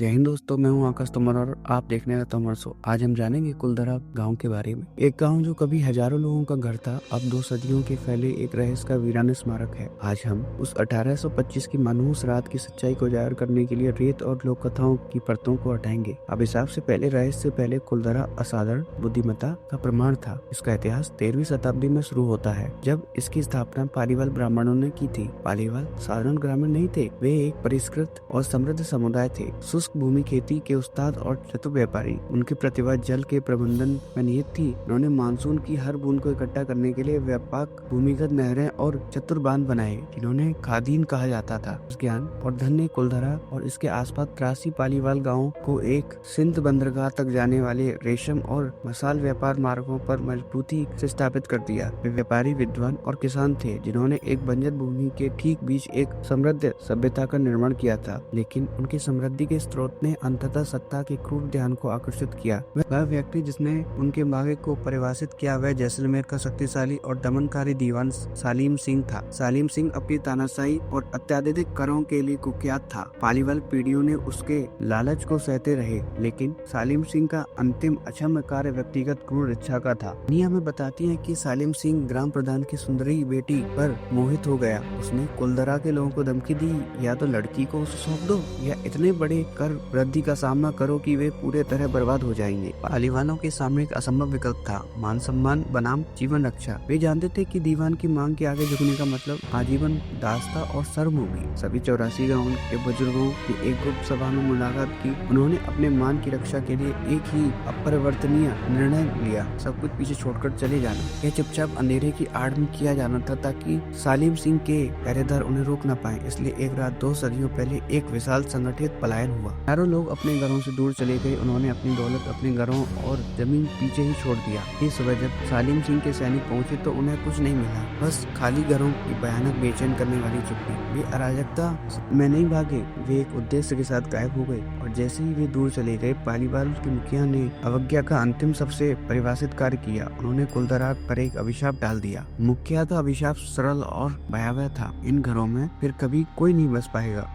जय हिंद दोस्तों, मैं हूं आकाश तोमर और आप देख रहे हैं तोमर शो। आज हम जानेंगे कुलधरा गांव के बारे में। एक गांव जो कभी हजारों लोगों का घर था, अब 2 सदियों के फैले एक रहस्य का वीरान स्मारक है। आज हम उस 1825 की मनहूस रात की सच्चाई को उजागर करने के लिए रेत और लोक कथाओं की परतों को हटाएंगे। अभिशाप से पहले, रहस्य से पहले कुलधरा असाधारण बुद्धिमत्ता का प्रमाण था। इसका इतिहास 13वीं शताब्दी में शुरू होता है, जब इसकी स्थापना पालीवाल ब्राह्मणों ने की थी। पालीवाल साधारण ग्रामीण नहीं थे, वे एक परिष्कृत और समृद्ध समुदाय थे। शुष्क भूमि खेती के उस्ताद और चतुर व्यापारी। उनकी प्रतिभा जल के प्रबंधन में निहित थी। उन्होंने मानसून की हर बूंद को इकट्ठा करने के लिए व्यापक भूमिगत नहरें और चतुर बांध बनाए, जिन्होंने खादीन कहा जाता था। इस ज्ञान और धन ने कुलधरा और इसके आसपास 83 पालीवाल गांवों को एक सिंध बंदरगाह तक जाने वाले रेशम और मसाल व्यापार मार्गों पर मजबूती से स्थापित कर दिया। वे व्यापारी, विद्वान और किसान थे, जिन्होंने एक बंजर भूमि के ठीक बीच एक समृद्ध सभ्यता का निर्माण किया था। लेकिन उनकी समृद्धि के स्रोत ने अंततः सत्ता के क्रूर ध्यान को आकर्षित किया। वह व्यक्ति जिसने उनके भाग्य को परिभाषित किया, वह जैसलमेर का शक्तिशाली और दमनकारी दीवान सालीम सिंह था। सालीम सिंह अपनी तानाशाही और अत्याधिक करों के लिए कुख्यात था। पालीवाल पीढ़ियों ने उसके लालच को सहते रहे, लेकिन सालीम सिंह का अंतिम अक्षम्य कार्य व्यक्तिगत क्रूर इच्छा का था। कहानी हमें बताती है कि सालीम सिंह ग्राम प्रधान की सुंदरी बेटी पर मोहित हो गया। उसने कुलधरा के लोगों को धमकी दी, या तो लड़की को उसे सौंप दो, या इतने बड़े कर वृद्धि का सामना करो कि वे पूरे तरह बर्बाद हो जाएंगे। पालीवालों के सामने एक असंभव विकल्प था, मान सम्मान बनाम जीवन रक्षा। वे जानते थे कि दीवान की मांग के आगे झुकने का मतलब आजीवन दास्ता और शर्म होगी। सभी 84 गाँव के बुजुर्गों की एक गुप्त सभा में मुलाकात की। उन्होंने अपने मान की रक्षा के लिए एक ही अपरिवर्तनीय निर्णय लिया, सब कुछ पीछे छोड़कर चले जाना। यह चुपचाप अंधेरे की आड़ में किया जाना था, ताकि सालिम सिंह के पहरेदार उन्हें रोक न पाए। इसलिए एक रात 2 सदियों पहले एक विशाल संगठित पलायन हुआ। चारों लोग अपने घरों से दूर चले गए। उन्होंने अपनी दौलत, अपने घरों और जमीन पीछे ही छोड़ दिया। इस सुबह जब सालिम सिंह के सैनिक पहुंचे तो उन्हें कुछ नहीं मिला, बस खाली घरों की भयानक बेचैन करने वाली चुप्पी। वे अराजकता में नहीं भागे, वे एक उद्देश्य के साथ गायब हो गए। और जैसे ही वे दूर चले गए, पालीवाल के मुखिया ने अवज्ञा का अंतिम सबसे परिभाषित कार्य किया। उन्होंने कुलधरा पर एक अभिशाप डाल दिया। मुखिया का अभिशाप सरल और भयावह था, इन घरों में फिर कभी कोई नहीं बस पाएगा।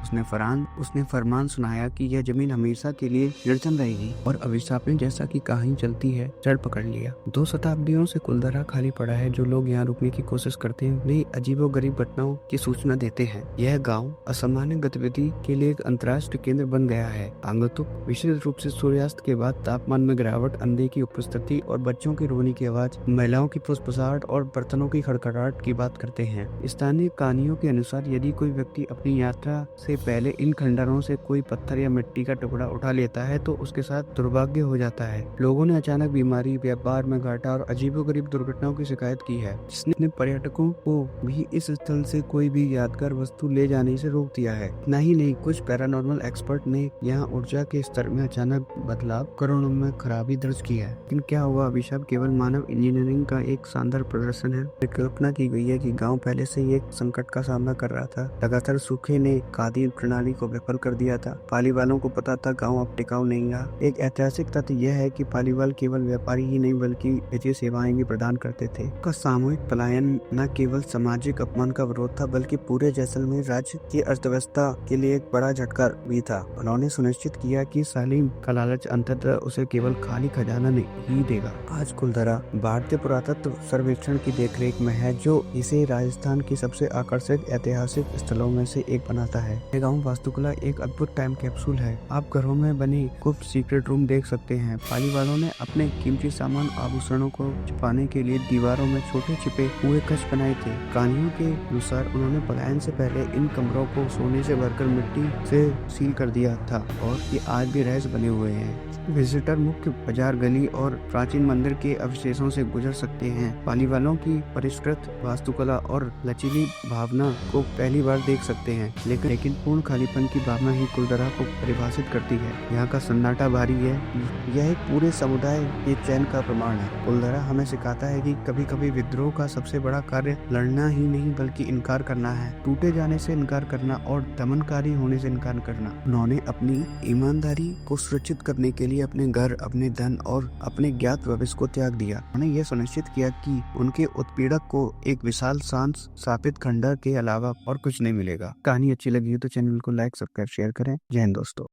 उसने फरमान सुनाया कि यह जमीन हमेशा के लिए निर्जन रहेगी। और अभिशाप ने, जैसा कि कहानी चलती है, जड़ पकड़ लिया। 2 शताब्दियों से कुलधरा खाली पड़ा है। जो लोग यहाँ रुकने की कोशिश करते हैं, वे अजीबोगरीब घटनाओं की सूचना देते हैं। यह गांव असामान्य गतिविधि के लिए एक अंतर्राष्ट्रीय केंद्र बन गया है। आगंतुक विशेष रूप से सूर्यास्त के बाद तापमान में गिरावट, अंधे की उपस्थिति और बच्चों की रोने की आवाज, महिलाओं की फुसफुसाहट और बर्तनों की खड़खड़ाहट की बात करते हैं। स्थानीय कहानियों के अनुसार, यदि कोई व्यक्ति अपनी यात्रा से पहले इन खंडरों से कोई पत्थर या मिट्टी का टुकड़ा उठा लेता है तो उसके साथ दुर्भाग्य हो जाता है। लोगों ने अचानक बीमारी, व्यापार में घाटा और अजीबोगरीब दुर्घटनाओं की शिकायत की है, जिसने पर्यटकों को भी इस स्थल से कोई भी यादगार वस्तु ले जाने से रोक दिया है। इतना ही नहीं, कुछ पैरानॉर्मल एक्सपर्ट ने यहाँ ऊर्जा के स्तर में अचानक बदलाव, करोड़ों में खराबी दर्ज की है। लेकिन क्या हुआ? अभिशाप केवल मानव इंजीनियरिंग का एक शानदार प्रदर्शन है। कल्पना की गई है कि गाँव पहले से ही एक संकट का सामना कर रहा था। लगातार सूखे ने खाद्य प्रणाली को विफल कर दिया था। पालीवालों को पता था गांव अब टिकाऊ नहीं रहा। एक ऐतिहासिक तथ्य यह है कि पालीवाल केवल व्यापारी ही नहीं, बल्कि वित्तीय सेवाएं भी प्रदान करते थे। का सामूहिक पलायन न केवल सामाजिक अपमान का विरोध था, बल्कि पूरे जैसलमेर राज्य की अर्थव्यवस्था के लिए एक बड़ा झटका भी था। उन्होंने सुनिश्चित किया कि सालिम का लालच अंततः उसे केवल खाली खजाना नहीं देगा। आज कुलधरा भारतीय पुरातत्व सर्वेक्षण की देखरेख में है, जो इसे राजस्थान की सबसे आकर्षक ऐतिहासिक स्थलों में से एक बनाता है। ये गाँव वास्तुकला एक अद्भुत टाइम कैप्सूल है। आप घरों में बने गुप्त सीक्रेट रूम देख सकते हैं। पालीवालों ने अपने कीमती सामान, आभूषणों को छुपाने के लिए दीवारों में छोटे छिपे हुए कक्ष बनाए थे। कहानियों के अनुसार उन्होंने पलायन से पहले इन कमरों को सोने से भरकर मिट्टी से सील कर दिया था, और ये आज भी रहस्य बने हुए हैं। विजिटर मुख्य बाजार, गली और प्राचीन मंदिर के अवशेषों से गुजर सकते हैं। पालीवालों की परिष्कृत वास्तुकला और लचीली भावना को पहली बार देख सकते हैं। लेकिन पूर्ण खालीपन की भावना ही कुलधरा को परिभाषित करती है। यहाँ का सन्नाटा भारी है। यह एक पूरे समुदाय के चैन का प्रमाण है। कुलधरा हमें सिखाता है कि कभी कभी विद्रोह का सबसे बड़ा कार्य लड़ना ही नहीं, बल्कि इनकार करना है। टूटे जाने से इनकार करना और दमनकारी होने से इनकार करना। उन्होंने अपनी ईमानदारी को सुरक्षित करने के लिए अपने घर, अपने धन और अपने ज्ञात भविष्य को त्याग दिया। उन्होंने यह सुनिश्चित किया कि उनके उत्पीड़क को एक विशाल शांत स्थापित खंडर के अलावा और कुछ नहीं मिलेगा। कहानी अच्छी लगी हो तो चैनल को लाइक, सब्सक्राइब, शेयर करें। जय हिंद दोस्तों।